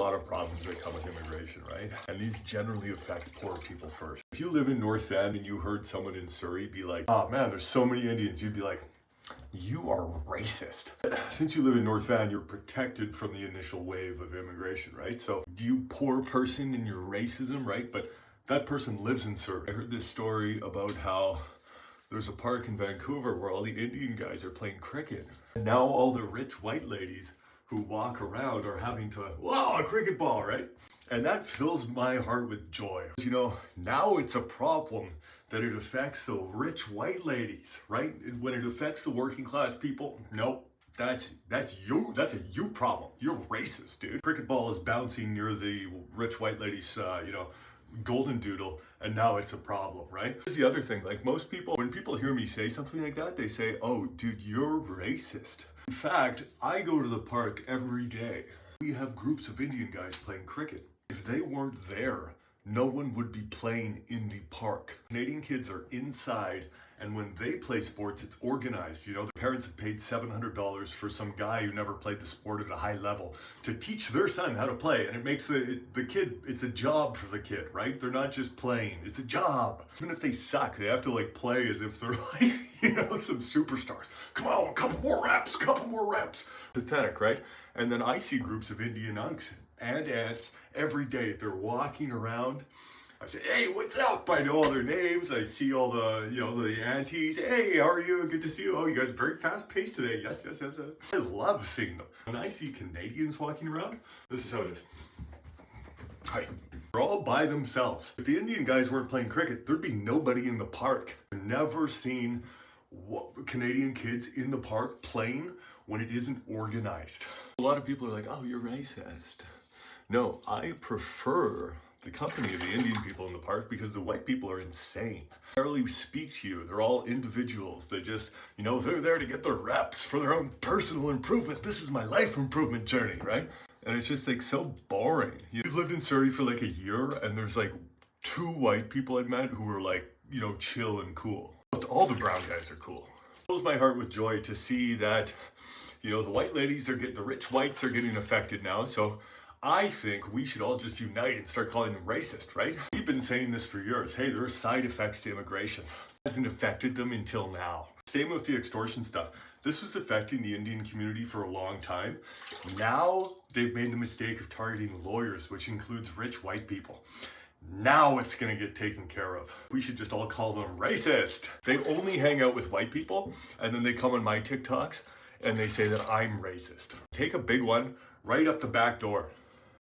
lot of problems that come with immigration, right? And these generally affect poor people first. If you live in North Van and you heard someone in Surrey be like, oh man, there's so many Indians, you'd be like, you are racist. Since you live in North Van, you're protected from the initial wave of immigration, right? So you poor person in your racism, right? But that person lives in Surrey. I heard this story about how there's a park in Vancouver where all the Indian guys are playing cricket. And now all the rich white ladies who walk around are having to, wow, a cricket ball, right? And that fills my heart with joy. You know, now it's a problem that it affects the rich white ladies, right? When it affects the working class people, nope. That's you. That's a you problem. You're racist, dude. Cricket ball is bouncing near the rich white lady's, golden doodle, and now it's a problem, right? Here's the other thing, like most people, when people hear me say something like that, they say, oh, dude, you're racist. In fact, I go to the park every day. We have groups of Indian guys playing cricket. If they weren't there, no one would be playing in the park. Canadian kids are inside, and when they play sports, it's organized. You know, the parents have paid $700 for some guy who never played the sport at a high level to teach their son how to play, and it makes the kid, it's a job for the kid, right? They're not just playing, it's a job. Even if they suck, they have to like play as if they're like, you know, some superstars. Come on, a couple more reps. Pathetic, right? And then I see groups of Indian unks and aunts every day. They're walking around. I say, hey, what's up? I know all their names. I see all the, you know, the aunties. Hey, how are you? Good to see you. Oh, you guys are very fast paced today. Yes. I love seeing them. When I see Canadians walking around, this is how it is. Hi. They're all by themselves. If the Indian guys weren't playing cricket, there'd be nobody in the park. I've never seen Canadian kids in the park playing when it isn't organized. A lot of people are like, oh, you're racist. No, I prefer the company of the Indian people in the park because the white people are insane. They barely speak to you. They're all individuals. They just, you know, they're there to get their reps for their own personal improvement. This is my life improvement journey, right? And it's just like so boring. You've lived in Surrey for like a year and there's like 2 white people I've met who are like, you know, chill and cool. All the brown guys are cool. It fills my heart with joy to see that, you know, the white ladies are getting, the rich whites are getting affected now. So I think we should all just unite and start calling them racist, right? We've been saying this for years. Hey, there are side effects to immigration. It hasn't affected them until now. Same with the extortion stuff. This was affecting the Indian community for a long time. Now they've made the mistake of targeting lawyers, which includes rich white people. Now it's gonna get taken care of. We should just all call them racist. They only hang out with white people, and then they come on my TikToks and they say that I'm racist. Take a big one right up the back door.